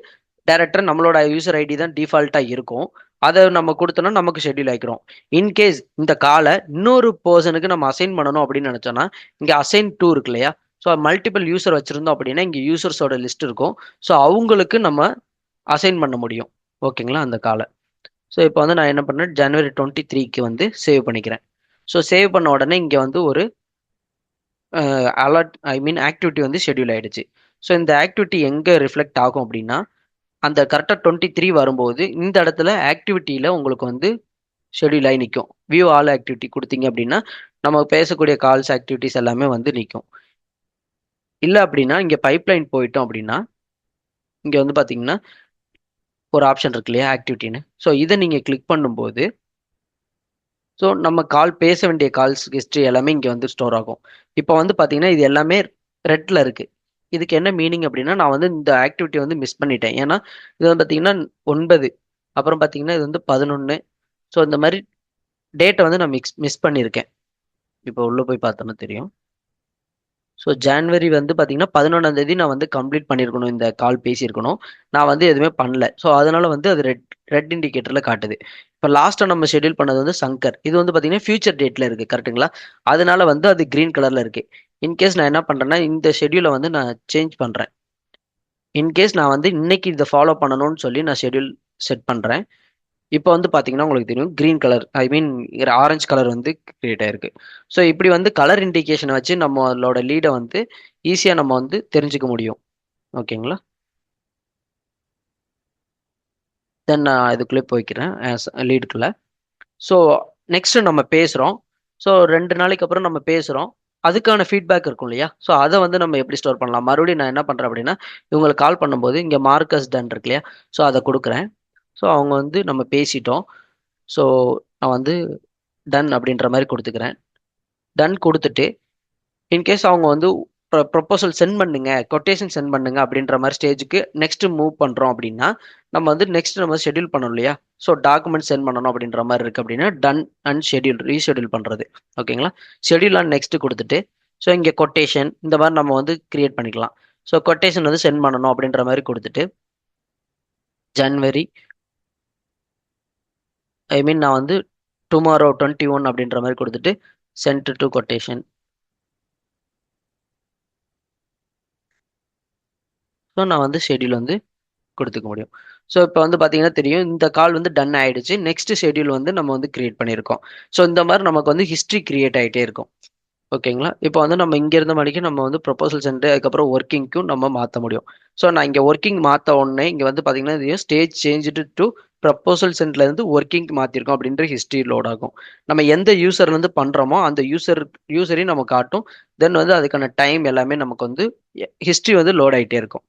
டேரக்டர் நம்மளோட யூசர் ஐடி தான் டிஃபால்ட்டாக இருக்கும். அதை நம்ம கொடுத்தோன்னா நமக்கு ஷெட்யூல் ஆகிக்கிறோம். இன்கேஸ் இந்த காலை இன்னொரு பர்சனுக்கு நம்ம அசைன் பண்ணணும் அப்படின்னு நினச்சோன்னா இங்கே அசைன் டூ இருக்கு இல்லையா. ஸோ மல்டிபிள் யூசர் வச்சுருந்தோம் அப்படின்னா இங்கே யூசர்ஸோட லிஸ்ட் இருக்கும். ஸோ அவங்களுக்கு நம்ம அசைன் பண்ண முடியும். ஓகேங்களா. அந்த காலை ஸோ இப்போ வந்து நான் என்ன பண்ணேன், January 23க்கு வந்து சேவ் பண்ணிக்கிறேன். ஸோ சேவ் பண்ண உடனே இங்கே வந்து ஒரு ஆக்டிவிட்டி வந்து ஷெட்யூல் ஆகிடுச்சு. ஸோ இந்த ஆக்டிவிட்டி எங்கே ரிஃப்ளெக்ட் ஆகும் அப்படின்னா அந்த கரெக்டாக 23 வரும்போது இந்த இடத்துல ஆக்டிவிட்டியில் உங்களுக்கு வந்து ஷெட்யூல் ஆகி நிற்கும். வியூ ஆல் ஆக்டிவிட்டி கொடுத்தீங்க அப்படின்னா நம்ம பேசக்கூடிய கால்ஸ் ஆக்டிவிட்டிஸ் எல்லாமே வந்து நிற்கும். இல்லை அப்படின்னா இங்கே பைப்லைன் போயிட்டோம் அப்படின்னா இங்கே வந்து பார்த்தீங்கன்னா ஒரு ஆப்ஷன் இருக்கு இல்லையா ஆக்டிவிட்டின்னு. ஸோ இதை நீங்கள் கிளிக் பண்ணும்போது ஸோ நம்ம கால் பேச வேண்டிய கால்ஸ் ஹிஸ்ட்ரி எல்லாமே இங்கே வந்து ஸ்டோர் ஆகும். இப்போ வந்து பார்த்தீங்கன்னா இது எல்லாமே ரெட்டில் இருக்குது. இதுக்கு என்ன மீனிங் அப்படின்னா நான் வந்து இந்த ஆக்டிவிட்டி வந்து மிஸ் பண்ணிட்டேன். ஏன்னா இது வந்து பார்த்தீங்கன்னா 9 அப்புறம் பார்த்தீங்கன்னா இது வந்து 11. ஸோ இந்த மாதிரி டேட்டை வந்து நான் மிஸ் பண்ணியிருக்கேன். இப்போ உள்ளே போய் பார்த்தோன்னா தெரியும். ஸோ ஜான்வரி வந்து பார்த்தீங்கன்னா 11ஆம் தேதி நான் வந்து கம்ப்ளீட் பண்ணியிருக்கணும், இந்த கால் பேசியிருக்கணும். நான் வந்து எதுவுமே பண்ணல. ஸோ அதனால வந்து அது ரெட் ரெட் இண்டிகேட்டரில் காட்டுது. இப்போ லாஸ்ட்டாக நம்ம ஷெட்யூல் பண்ணது வந்து சங்கர். இது வந்து பார்த்தீங்கன்னா ஃபியூச்சர் டேட்டில் இருக்குது. கரெக்டுங்களா. அதனால வந்து அது க்ரீன் கலரில் இருக்குது. இன்கேஸ் நான் என்ன பண்ணுறேன்னா இந்த ஷெட்யூலை வந்து நான் சேஞ்ச் பண்ணுறேன். இன்கேஸ் நான் வந்து இன்னைக்கு இதை ஃபாலோ பண்ணணும்னு சொல்லி நான் ஷெட்யூல் செட் பண்ணுறேன். இப்போ வந்து பார்த்தீங்கன்னா உங்களுக்கு தெரியும் க்ரீன் கலர் ஆரஞ்சு கலர் வந்து கிரியேட் ஆயிருக்கு. ஸோ இப்படி வந்து கலர் இண்டிகேஷனை வச்சு நம்மளோட லீடை வந்து ஈஸியாக நம்ம வந்து தெரிஞ்சுக்க முடியும். ஓகேங்களா. தென் நான் இதுக்குள்ளே போய்க்கிறேன் லீடுக்குள்ளே. ஸோ நெக்ஸ்ட்டு நம்ம பேசுகிறோம். ஸோ 2 நாளைக்கு அப்புறம் நம்ம பேசுகிறோம். அதுக்கான ஃபீட்பேக் இருக்கும் இல்லையா. ஸோ அதை வந்து நம்ம எப்படி ஸ்டோர் பண்ணலாம். மறுபடியும் நான் என்ன பண்ணுறேன் அப்படின்னா இவங்களுக்கு கால் பண்ணும்போது இங்கே மார்க்கஸ் டன் இருக்கு இல்லையா. ஸோ அதை கொடுக்குறேன். ஸோ அவங்க வந்து நம்ம பேசிட்டோம். ஸோ நான் வந்து டன் அப்படின்ற மாதிரி கொடுத்துக்கிறேன். டன் கொடுத்துட்டு இன்கேஸ் அவங்க வந்து ப்ரொபோசல் சென்ட் பண்ணுங்க, கொட்டேஷன் சென்ட் பண்ணுங்க அப்படின்ற மாதிரி ஸ்டேஜுக்கு நெக்ஸ்ட் மூவ் பண்றோம் அப்படின்னா நம்ம வந்து நெக்ஸ்ட் நம்ம ஷெட்யூல் பண்ணணும் இல்லையா? ஸோ டாக்குமெண்ட் சென்ட் பண்ணணும் அப்படின்ற மாதிரி இருக்கு அப்படின்னா டன் அண்ட் ஷெட்யூல் ரீஷெட்யூல் பண்றது. ஓகேங்களா? ஷெட்யூல் அண்ட் நெக்ஸ்ட் கொடுத்துட்டு ஸோ இங்கே கொட்டேஷன் இந்த மாதிரி நம்ம வந்து கிரியேட் பண்ணிக்கலாம். ஸோ கொட்டேஷன் வந்து சென்ட் பண்ணணும் அப்படின்ற மாதிரி கொடுத்துட்டு ஜனவரி நான் வந்து டுமாரோ 21 அப்படின்ற மாதிரி கொடுத்துட்டு சென்ட் டு கொட்டேஷன். ஸோ நான் வந்து ஷெட்யூல் வந்து கொடுத்துக்க முடியும். ஸோ இப்போ வந்து பார்த்தீங்கன்னா தெரியும் இந்த கால் வந்து டன் ஆயிடுச்சு. நெக்ஸ்ட் ஷெட்யூல் வந்து நம்ம வந்து கிரியேட் பண்ணியிருக்கோம். ஸோ இந்த மாதிரி நமக்கு வந்து ஹிஸ்ட்ரி கிரியேட் ஆகிட்டே இருக்கும். ஓகேங்களா? இப்போ வந்து நம்ம இங்க இருந்த மணிக்கு நம்ம வந்து ப்ரொபோசல் சென்ட் அதுக்கப்புறம் ஒர்க்கிங்க்கும் நம்ம மாற்ற முடியும். ஸோ நான் இங்கே ஒர்க்கிங் மாற்ற உடனே இங்கே வந்து பார்த்தீங்கன்னா ஸ்டேஜ் சேஞ்சுடு டு ப்ரப்போசல் சென்ட்ல இருந்து ஒர்க்கிங்க்கு மாற்றிருக்கோம் அப்படின்ற ஹிஸ்ட்ரி லோட் ஆகும். நம்ம எந்த யூசர்ல இருந்து பண்றோமோ அந்த யூசரையும் நம்ம காட்டும். தென் வந்து அதுக்கான டைம் எல்லாமே நமக்கு வந்து ஹிஸ்ட்ரி வந்து லோட் ஆகிட்டே இருக்கும்.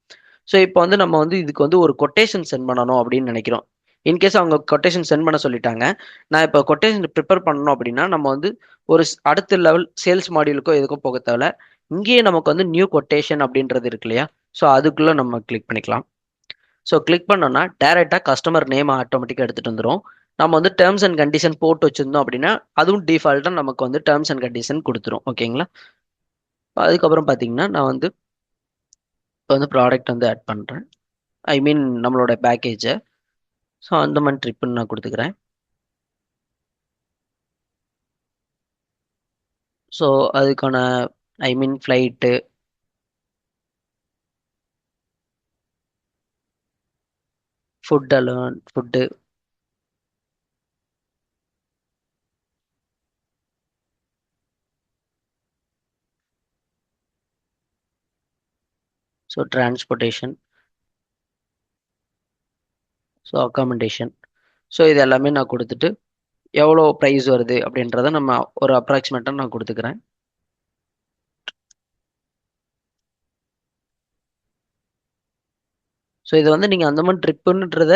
ஸோ இப்போ வந்து நம்ம வந்து இதுக்கு வந்து ஒரு கொட்டேஷன் சென்ட் பண்ணணும் அப்படின்னு நினைக்கிறோம். இன்கேஸ் அவங்க கொட்டேஷன் சென்ட் பண்ண சொல்லிட்டாங்க. நான் இப்போ கொட்டேஷன் ப்ரிப்பேர் பண்ணணும் அப்படின்னா நம்ம வந்து ஒரு அடுத்த லெவல் சேல்ஸ் மாடியூலுக்கோ எதுக்கோ போக தேவையில்ல. இங்கேயே நமக்கு வந்து நியூ கொட்டேஷன் அப்படின்றது இருக்கு இல்லையா? ஸோ அதுக்குள்ள நம்ம கிளிக் பண்ணிக்கலாம். ஸோ கிளிக் பண்ணோம்னா டைரெக்டாக கஸ்டமர் நேம் ஆட்டோமேட்டிக்காக எடுத்துகிட்டு வந்துடும். நம்ம வந்து டேர்ம்ஸ் அண்ட் கண்டிஷன் போட்டு வச்சிருந்தோம் அப்படின்னா அதுவும் டிஃபால்ட்டாக நமக்கு வந்து டேர்ம்ஸ் அண்ட் கண்டிஷன் கொடுத்துரும். ஓகேங்களா? அதுக்கப்புறம் பார்த்தீங்கன்னா நான் வந்து இப்போ வந்து ப்ராடக்ட் வந்து ஆட் பண்ணுறேன். நம்மளோட பேக்கேஜை. ஸோ அந்தமான் ட்ரிப்புன்னு நான் கொடுத்துக்கிறேன். ஸோ அதுக்கான flight, food, so transportation, so accommodation. So இது எல்லாமே நான் கொடுத்துட்டு எவ்வளோ ப்ரைஸ் வருது அப்படின்றத நம்ம ஒரு அப்ராக்சிமேட்டாக நான் கொடுத்துக்கிறேன். ஸோ இது வந்து நீங்கள் அந்த மாதிரி ட்ரிப்புன்றத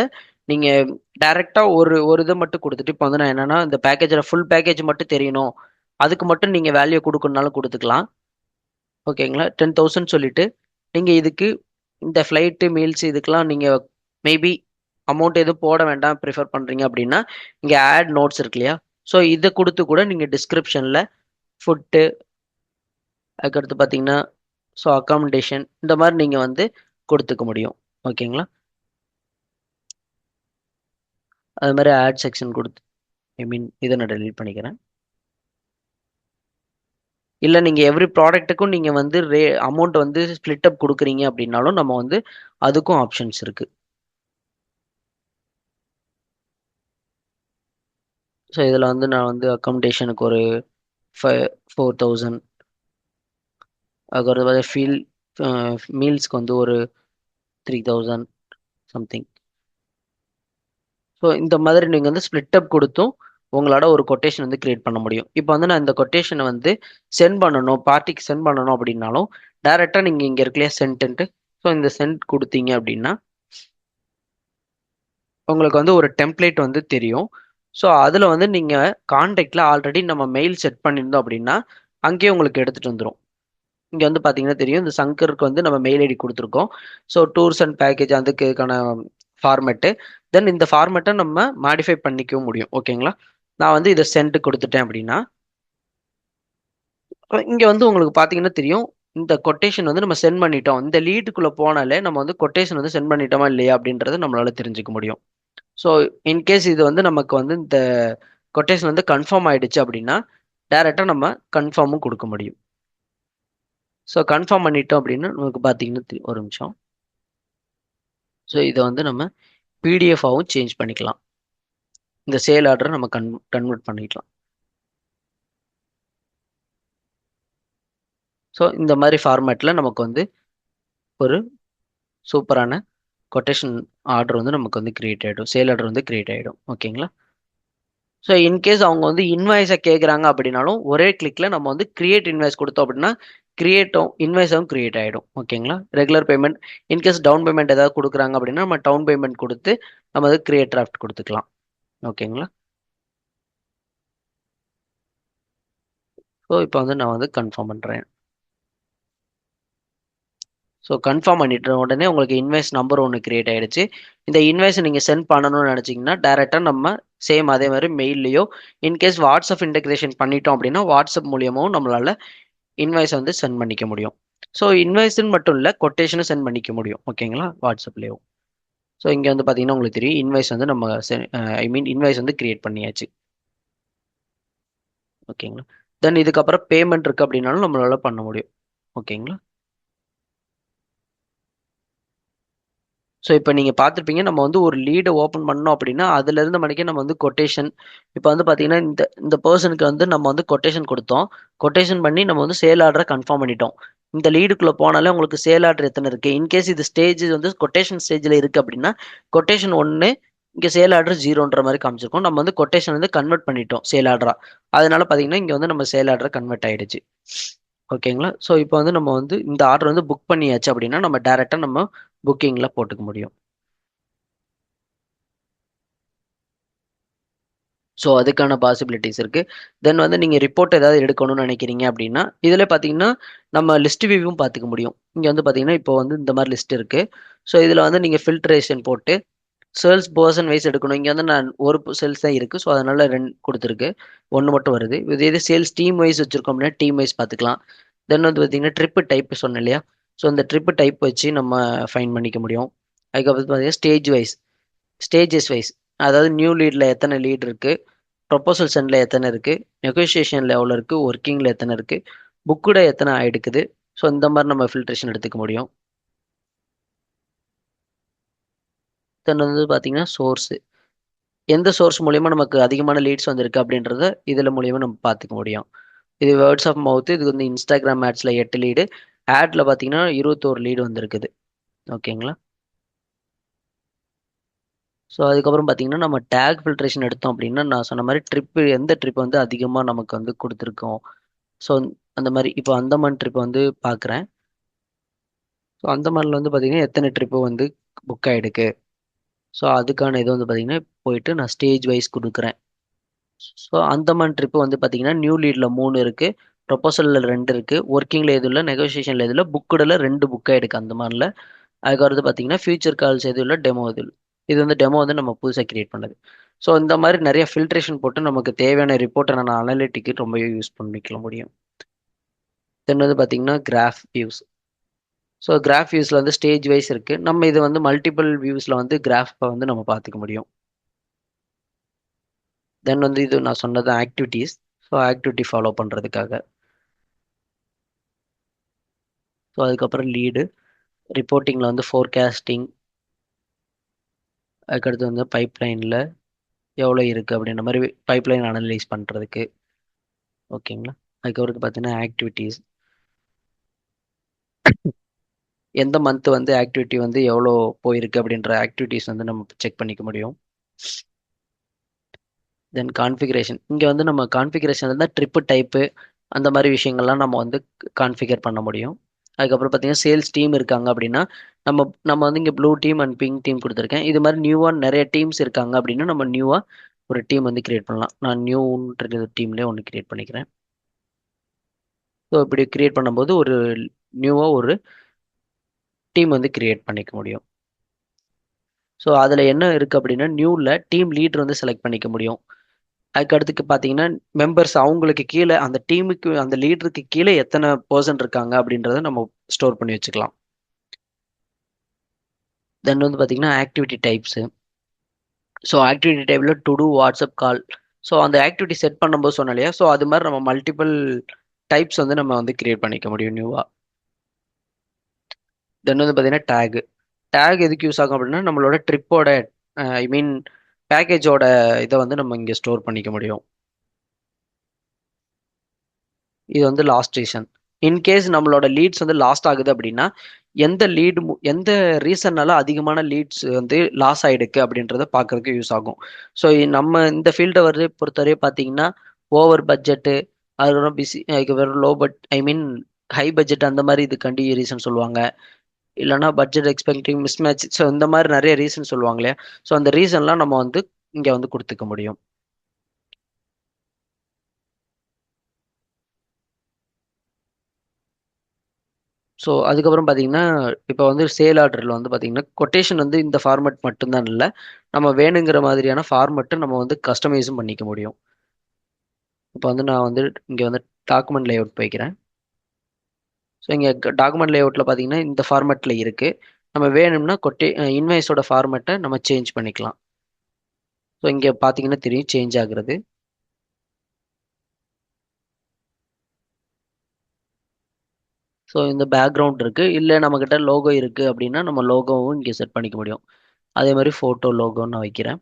நீங்கள் டைரெக்டாக ஒரு ஒரு இதை மட்டும் கொடுத்துட்டு இப்போ வந்து நான் என்னன்னா இந்த பேக்கேஜில் ஃபுல் பேக்கேஜ் மட்டும் தெரியணும் அதுக்கு மட்டும் நீங்கள் வேல்யூ கொடுக்கணுனாலும் கொடுத்துக்கலாம். ஓகேங்களா? 10,000 சொல்லிட்டு நீங்கள் இதுக்கு இந்த ஃப்ளைட்டு மீல்ஸ் இதுக்கெல்லாம் நீங்கள் மேபி அமௌண்ட் எதுவும் போட வேண்டாம் ப்ரிஃபர் பண்ணுறீங்க அப்படின்னா இங்கே ஆட் நோட்ஸ் இருக்கு இல்லையா? ஸோ இதை கொடுத்து கூட நீங்கள் டிஸ்கிரிப்ஷனில் ஃபுட்டு அதுக்கடுத்து பார்த்தீங்கன்னா ஸோ அக்காமடேஷன் இந்த மாதிரி நீங்கள் வந்து கொடுத்துக்க முடியும். ஓகேங்களா? அது மாதிரி ஆட் செக்ஷன் கொடுத்து இதை நான் டெலீட் பண்ணிக்கிறேன். இல்லை நீங்கள் எவ்ரி ப்ராடக்ட்டுக்கும் நீங்கள் வந்து அமௌண்ட் வந்து ஸ்ப்ளிட் அப் கொடுக்குறீங்க அப்படின்னாலும் நம்ம வந்து அதுக்கும் ஆப்ஷன்ஸ் இருக்குது. ஸோ இதில் வந்து நான் வந்து அக்காமடேஷனுக்கு ஒரு 4,000 அதுக்கப்புறம் மீல்ஸ்க்கு வந்து ஒரு 3,000 சம்திங். ஸோ இந்த மாதிரி நீங்கள் வந்து ஸ்ப்ளிட் அப் கொடுத்தும் உங்களோட ஒரு கொட்டேஷன் வந்து கிரியேட் பண்ண முடியும். இப்போ வந்து நான் இந்த கொட்டேஷனை வந்து சென்ட் பண்ணணும் பார்ட்டிக்கு சென்ட் பண்ணணும் அப்படின்னாலும் டைரெக்டாக நீங்கள் இங்கே இருக்கலையா சென்ட்டு. ஸோ இந்த சென்ட் கொடுத்தீங்க அப்படின்னா உங்களுக்கு வந்து ஒரு டெம்ப்ளேட் வந்து தெரியும். ஸோ அதில் வந்து நீங்கள் கான்டாக்டில் ஆல்ரெடி நம்ம மெயில் செட் பண்ணியிருந்தோம் அப்படின்னா அங்கேயே உங்களுக்கு எடுத்துகிட்டு வந்துடும். இங்கே வந்து பார்த்தீங்கன்னா தெரியும் இந்த சங்கருக்கு வந்து நம்ம மெயில் ஐடி கொடுத்துருக்கோம். ஸோ டூர்ஸ் அண்ட் பேக்கேஜ் அதுக்கான ஃபார்மேட்டு. தென் இந்த ஃபார்மேட்டை நம்ம மாடிஃபை பண்ணிக்கவும் முடியும். ஓகேங்களா? நான் வந்து இதை சென்ட் கொடுத்துட்டேன் அப்படின்னா இங்கே வந்து உங்களுக்கு பார்த்தீங்கன்னா தெரியும் இந்த கொட்டேஷன் வந்து நம்ம சென்ட் பண்ணிட்டோம். இந்த லீடுக்குள்ளே போனாலே நம்ம வந்து கொட்டேஷன் வந்து சென்ட் பண்ணிட்டோமா இல்லையா அப்படின்றத நம்மளால தெரிஞ்சுக்க முடியும். ஸோ இன்கேஸ் இது வந்து நமக்கு வந்து இந்த கொட்டேஷன் வந்து கன்ஃபார்ம் ஆயிடுச்சு அப்படின்னா டைரெக்டாக நம்ம கன்ஃபார்மும் கொடுக்க முடியும். ஸோ கன்ஃபார்ம் பண்ணிட்டோம் அப்படின்னா நமக்கு பார்த்தீங்கன்னா ஒரு நிமிஷம். ஸோ இதை வந்து நம்ம பிடிஎஃபாகவும் சேஞ்ச் பண்ணிக்கலாம். இந்த சேல் ஆர்டரை நம்ம கன்வெர்ட் பண்ணிக்கலாம். ஸோ இந்த மாதிரி ஃபார்மேட்டில் நமக்கு வந்து ஒரு சூப்பரான கொட்டேஷன் ஆர்டர் வந்து நமக்கு வந்து கிரியேட் ஆகிடும். சேல் ஆர்டர் வந்து கிரியேட் ஆகிடும். ஓகேங்களா? ஸோ இன்கேஸ் அவங்க வந்து இன்வாய்ஸை கேட்குறாங்க அப்படின்னாலும் ஒரே கிளிக்கில் நம்ம வந்து கிரியேட் இன்வாய்ஸ் கொடுத்தோம் அப்படின்னா இன்வாய்ஸும் கிரியேட் ஆகிடும். ஓகேங்களா? Regular payment in case down payment ஏதாவது கொடுக்குறாங்க அப்படின்னா நம்ம டவுன் பேமெண்ட் கொடுத்து நம்ம வந்து கிரியேட் டிராஃப்ட் கொடுத்துக்கலாம். ஓகேங்களா? ஸோ இப்போ வந்து நான் வந்து கன்ஃபார்ம் பண்ணுறேன். ஸோ கன்ஃபார்ம் பண்ணிட்ட உடனே உங்களுக்கு இன்வாய்ஸ் நம்பர் ஒன்று கிரியேட் ஆயிடுச்சு. இந்த இன்வாய்ஸை நீங்கள் சென்ட் பண்ணணும்னு நினச்சிங்கன்னா டேரெக்டாக நம்ம சேம் அதே மாதிரி மெயில்லையோ இன்கேஸ் வாட்ஸ்அப் இன்டகிரேஷன் பண்ணிட்டோம் அப்படின்னா வாட்ஸ்அப் மூலியமாகவும் நம்மளால இன்வாய்ஸ் வந்து சென்ட் பண்ணிக்க முடியும். ஸோ இன்வாய்ஸ்ன்னு மட்டும் இல்லை, கொட்டேஷனும் சென்ட் பண்ணிக்க முடியும். ஓகேங்களா, வாட்ஸ்அப்லேயும். ஸோ இங்கே வந்து பார்த்தீங்கன்னா உங்களுக்கு தெரியும் இன்வாய்ஸ் வந்து நம்ம ஐ மீன் இன்வாய்ஸ் வந்து கிரியேட் பண்ணியாச்சு. ஓகேங்களா. தென் இதுக்கப்புறம் பேமெண்ட் இருக்கு அப்படின்னாலும் நம்மளால பண்ண முடியும். ஓகேங்களா. ஸோ இப்போ நீங்கள் பார்த்துருப்பீங்க நம்ம வந்து ஒரு லீடை ஓப்பன் பண்ணோம் அப்படின்னா அதுலேருந்து மணிக்கே நம்ம வந்து கொட்டேஷன் இப்போ வந்து பார்த்தீங்கன்னா இந்த இந்த பர்சனுக்கு வந்து நம்ம வந்து கொட்டேஷன் கொடுத்தோம். கொட்டேஷன் பண்ணி நம்ம வந்து சேல் ஆர்டரை கன்ஃபார்ம் பண்ணிட்டோம். இந்த லீடுக்குள்ளே போனாலே உங்களுக்கு சேல் ஆர்டர் எத்தனை இருக்குது. இன்கேஸ் இது ஸ்டேஜ் வந்து கொட்டேஷன் ஸ்டேஜில் இருக்குது அப்படின்னா கொட்டேஷன் ஒன்று இங்கே சேல் ஆர்டர் ஜீரோன்ற மாதிரி காமிச்சிருக்கோம். நம்ம வந்து கொட்டேஷன் வந்து கன்வெர்ட் பண்ணிட்டோம் சேல் ஆர்டரா. அதனால பார்த்தீங்கன்னா இங்கே வந்து நம்ம சேல் ஆர்டர் கன்வெர்ட் ஆயிடுச்சு. ஓகேங்களா. ஸோ இப்போ வந்து நம்ம வந்து இந்த ஆர்டர் வந்து புக் பண்ணியாச்சு அப்படின்னா நம்ம டேரெக்டாக நம்ம புக்கிங்கில் போட்டுக்க முடியும். ஸோ அதுக்கான பாசிபிலிட்டிஸ் இருக்கு. தென் வந்து நீங்க ரிப்போர்ட் ஏதாவது எடுக்கணும்னு நினைக்கிறீங்க அப்படின்னா, இதுல பார்த்தீங்கன்னா, நம்ம லிஸ்ட் வியூவும் பார்த்துக்க முடியும். இங்க வந்து பார்த்தீங்கன்னா, இப்போ வந்து இந்த மாதிரி லிஸ்ட் இருக்கு. ஸோ இதுல வந்து நீங்க ஃபில்ட்ரேஷன் போட்டு சேல்ஸ் பர்சன் வைஸ் எடுக்கணும். இங்க வந்து நான் ஒரு சேல்ஸ் தான் இருக்கு. ஸோ அதனால 2 கொடுத்துருக்கு. 1 மட்டும் வருது. இது சேல்ஸ் டீம் வைஸ் வச்சிருக்கோம் அப்படின்னா டீம் வைஸ் பார்த்துக்கலாம். தென் வந்து பார்த்தீங்கன்னா, ட்ரிப் டைப் சொன்னேன் இல்லையா? ஸோ இந்த ட்ரிப் டைப் வச்சு நம்ம ஃபைன் பண்ணிக்க முடியும். அதுக்கப்புறம் பார்த்தீங்கன்னா, ஸ்டேஜ் வைஸ் ஸ்டேஜஸ் வைஸ் அதாவது நியூ லீட்ல எத்தனை லீட் இருக்கு, ப்ரொபோசல் சென்ட்ல எத்தனை இருக்கு, நெகோசியேஷன்ல எவ்வளோ இருக்கு, ஒர்க்கிங்ல எத்தனை இருக்கு, புக்குட எத்தனை ஆயிடுக்குது. ஸோ இந்த மாதிரி நம்ம ஃபில்ட்ரேஷன் எடுத்துக்க முடியும். தென் வந்து பார்த்தீங்கன்னா சோர்ஸ் எந்த சோர்ஸ் மூலியமா நமக்கு அதிகமான லீட்ஸ் வந்திருக்கு அப்படின்றத இதுல மூலியமா நம்ம பார்த்துக்க முடியும். இது வேர்ட்ஸ் ஆஃப் மவுத். இது வந்து இன்ஸ்டாகிராம் ஆட்ஸ்ல 8 லீடு, ஆட்ல பார்த்தீங்கன்னா 21 லீடு வந்திருக்குது. ஓகேங்களா. ஸோ அதுக்கப்புறம் பார்த்தீங்கன்னா நம்ம டேக் ஃபில்ட்ரேஷன் எடுத்தோம் அப்படின்னா நான் சொன்ன மாதிரி ட்ரிப் எந்த ட்ரிப் வந்து அதிகமாக நமக்கு வந்து கொடுத்துருக்கோம். ஸோ அந்த மாதிரி இப்போ அந்தமான் ட்ரிப் வந்து பார்க்குறேன். ஸோ அந்தமான்ல வந்து பார்த்தீங்கன்னா எத்தனை ட்ரிப்பு வந்து புக் ஆகிடுக்கு. ஸோ அதுக்கான இது வந்து பார்த்தீங்கன்னா போயிட்டு நான் ஸ்டேஜ் வைஸ் கொடுக்குறேன். ஸோ அந்தமான் ட்ரிப்பு வந்து பார்த்தீங்கன்னா நியூ லீடில் 3 இருக்கு, ப்ரொபோசலில் 2 இருக்கு, ஒர்க்கிங்கில் எதுவும் இல்லை, நெகோசியேஷனில் எதுவும் இல்லை, புக்குடில் 2 புக் ஆகிடுக்கு அந்தமானில். அதுக்கடுத்து பார்த்தீங்கன்னா ஃபியூச்சர் கால்ஸ் எதுவும் இல்லை, டெமோ எதுவும் இல்லை. இது வந்து டெமோ வந்து நம்ம புதுசாக கிரியேட் பண்ணது. ஸோ இந்த மாதிரி நிறைய ஃபில்ட்ரேஷன் போட்டு நமக்கு தேவையான ரிப்போர்ட்டை நான் அனலிட்டிக்கு ரொம்பவே யூஸ் பண்ணிக்க முடியும். தென் வந்து பார்த்தீங்கன்னா கிராஃப் வியூஸ். ஸோ கிராஃப் வியூஸில் வந்து ஸ்டேஜ் வைஸ் இருக்குது. நம்ம இது வந்து மல்டிபிள் வியூஸில் வந்து கிராஃபை வந்து நம்ம பார்த்துக்க முடியும். தென் வந்து இது நான் சொன்னது ஆக்டிவிட்டீஸ். ஸோ ஆக்டிவிட்டி ஃபாலோ பண்ணுறதுக்காக. ஸோ அதுக்கப்புறம் லீடு ரிப்போர்ட்டிங்கில் வந்து ஃபோர்காஸ்டிங். அதுக்கடுத்து வந்து பைப்லைனில் எவ்வளோ இருக்குது அப்படின்ற மாதிரி பைப்லைன் அனலைஸ் பண்ணுறதுக்கு. ஓகேங்களா. அதுக்கப்புறம் பார்த்தீங்கன்னா ஆக்டிவிட்டீஸ் எந்த மந்த் வந்து ஆக்டிவிட்டி வந்து எவ்வளோ போயிருக்கு அப்படின்ற ஆக்டிவிட்டீஸ் வந்து நம்ம செக் பண்ணிக்க முடியும். தென் கான்ஃபிகரேஷன் இங்கே வந்து நம்ம கான்ஃபிகரேஷன் இருந்தால் ட்ரிப்பு டைப்பு அந்த மாதிரி விஷயங்கள்லாம் நம்ம வந்து கான்ஃபிகர் பண்ண முடியும். அதுக்கப்புறம் பார்த்தீங்கன்னா சேல்ஸ் டீம் இருக்காங்க அப்படின்னா நம்ம நம்ம வந்து இங்கே blue team and pink team கொடுத்துருக்கேன். இது மாதிரி நியூவாக நிறைய டீம்ஸ் இருக்காங்க அப்படின்னா நம்ம நியூவாக ஒரு டீம் வந்து கிரியேட் பண்ணலாம். நான் நியூன்ற டீம்லேயே ஒன்று கிரியேட் பண்ணிக்கிறேன். ஸோ இப்படி கிரியேட் பண்ணும்போது ஒரு நியூவாக ஒரு டீம் வந்து கிரியேட் பண்ணிக்க முடியும். ஸோ அதில் என்ன இருக்குது அப்படின்னா நியூவில் டீம் லீடர் வந்து செலக்ட் பண்ணிக்க முடியும். அதுக்கு அடுத்துக்கு பார்த்தீங்கன்னா மெம்பர்ஸ் அவங்களுக்கு கீழே அந்த டீமுக்கு அந்த லீடருக்கு கீழே எத்தனை பர்சன் இருக்காங்க அப்படின்றத நம்ம ஸ்டோர் பண்ணி வச்சுக்கலாம். தென் வந்து பார்த்தீங்கன்னா ஆக்டிவிட்டி டைப்ஸு. ஸோ ஆக்டிவிட்டி டைப்பில் to do WhatsApp call. So அந்த ஆக்டிவிட்டி செட் பண்ணும்போது சொன்னோம் இல்லையா, ஸோ அது மாதிரி நம்ம மல்டிபிள் டைப்ஸ் வந்து நம்ம வந்து கிரியேட் பண்ணிக்க முடியும் நியூவாக. தென் வந்து பார்த்தீங்கன்னா டேக். டேக் எதுக்கு யூஸ் ஆகும் அப்படின்னா நம்மளோட ட்ரிப்போட ஐ மீன் பேக்கேஜோட இதை வந்து நம்ம இங்கே ஸ்டோர் பண்ணிக்க முடியும். இது வந்து லாஸ்ட் ரீசன். இன்கேஸ் நம்மளோட லீட்ஸ் வந்து லாஸ்ட் ஆகுது அப்படின்னா எந்த லீடு எந்த ரீசன்னால அதிகமான லீட்ஸ் வந்து லாஸ் ஆயிடுக்கு அப்படின்றத பார்க்கறதுக்கு யூஸ் ஆகும். ஸோ நம்ம இந்த ஃபீல்டை வந்து பொறுத்தவரை பார்த்தீங்கன்னா ஓவர் பட்ஜெட்டு, அதுக்கப்புறம் பிஸி, அதுக்கப்புறம் லோ ஐ மீன் ஹை பட்ஜெட் அந்த மாதிரி இதுக்காண்டி ரீசன் சொல்லுவாங்க. இல்லைனா பட்ஜெட் எக்ஸ்பெக்டிங் மிஸ்மேட்ச். ஸோ இந்த மாதிரி நிறைய ரீசன் சொல்லுவாங்க இல்லையா. ஸோ அந்த ரீசன்லாம் நம்ம வந்து இங்கே வந்து கொடுத்துக்க முடியும். ஸோ அதுக்கப்புறம் பார்த்தீங்கன்னா இப்போ வந்து சேல் ஆர்டரில் வந்து பார்த்தீங்கன்னா கொட்டேஷன் வந்து இந்த ஃபார்மேட் மட்டும்தான் இல்லை, நம்ம வேணுங்கிற மாதிரியான ஃபார்மேட்டை நம்ம வந்து கஸ்டமைஸும் பண்ணிக்க முடியும். இப்போ வந்து நான் வந்து இங்கே வந்து டாக்குமெண்ட் லேஅவுட் போய்க்கிறேன். ஸோ இங்கே டாக்குமெண்ட் லேஅவுட்டில் பார்த்தீங்கன்னா இந்த ஃபார்மேட்டில் இருக்குது. நம்ம வேணும்னா இன்வாய்ஸோட ஃபார்மேட்டை நம்ம சேஞ்ச் பண்ணிக்கலாம். ஸோ இங்கே பார்த்தீங்கன்னா தெரியும் சேஞ்ச் ஆகுறது. ஸோ இந்த பேக்ரவுண்ட் இருக்குது, இல்லை நம்மக்கிட்ட லோகோ இருக்குது அப்படின்னா நம்ம லோகோவும் இங்கே செட் பண்ணிக்க முடியும். அதே மாதிரி ஃபோட்டோ லோகோன்னு நான் வைக்கிறேன்.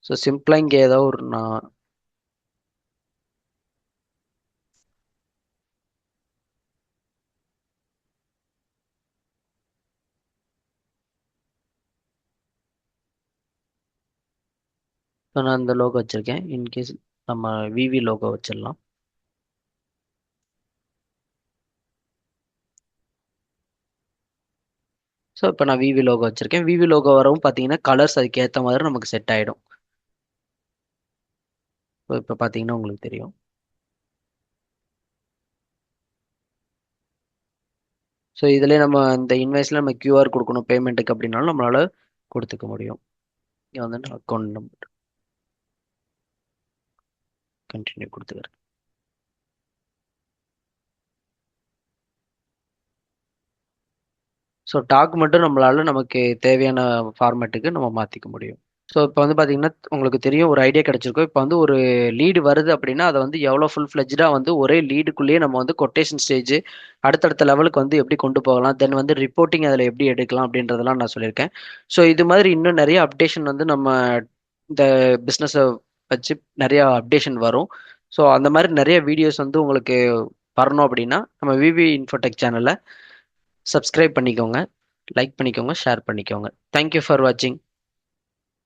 ஸோ சிம்பிளாக இங்கே ஏதோ ஒரு நான் இந்த லோகோ வச்சுருக்கேன். இன்கேஸ் நம்ம விவி லோகோ வச்சிடலாம். ஸோ இப்போ நான் விவி லோகோ வச்சுருக்கேன். விவி லோகோ வரவும் பார்த்தீங்கன்னா கலர்ஸ் அதுக்கு ஏற்ற மாதிரி நமக்கு செட் ஆகிடும். ஸோ இப்போ பார்த்தீங்கன்னா உங்களுக்கு தெரியும். ஸோ இதிலே நம்ம இந்த இன்வாய்ஸில் நம்ம கியூஆர் கொடுக்கணும் பேமெண்ட்டுக்கு அப்படின்னாலும் நம்மளால கொடுத்துக்க முடியும். இங்கே வந்து நான் அக்கௌண்ட் நம்பர் கண்டினியூ கொடுத்துக்கிறேன். ஸோ டாக்குமெண்ட்டும் நம்மளால நமக்கு தேவையான ஃபார்மேட்டுக்கு நம்ம மாற்றிக்க முடியும். ஸோ இப்போ வந்து பார்த்தீங்கன்னா உங்களுக்கு தெரியும் ஒரு ஐடியா கிடைச்சிருக்கும். இப்போ வந்து ஒரு லீடு வருது அப்படின்னா அதை வந்து எவ்வளோ ஃபுல் ஃப்ளெஜ்டாக வந்து ஒரே லீடுக்குள்ளேயே நம்ம வந்து கொட்டேஷன் ஸ்டேஜ் அடுத்தடுத்த லெவலுக்கு வந்து எப்படி கொண்டு போகலாம், தென் வந்து ரிப்போர்ட்டிங் அதில் எப்படி எடுக்கலாம் அப்படின்றதெல்லாம் நான் சொல்லியிருக்கேன். ஸோ இது மாதிரி இன்னும் நிறைய அப்டேஷன் வந்து நம்ம இந்த பிஸ்னஸை வச்சு நிறைய அப்டேஷன் வரும். ஸோ அந்த மாதிரி நிறைய வீடியோஸ் வந்து உங்களுக்கு வரணும் அப்படின்னா நம்ம விவி இன்ஃபோடெக் சேனலை சப்ஸ்கிரைப் பண்ணிக்கோங்க, லைக் பண்ணிக்கோங்க, ஷேர் பண்ணிக்கோங்க. தேங்க்யூ ஃபார் வாட்சிங்.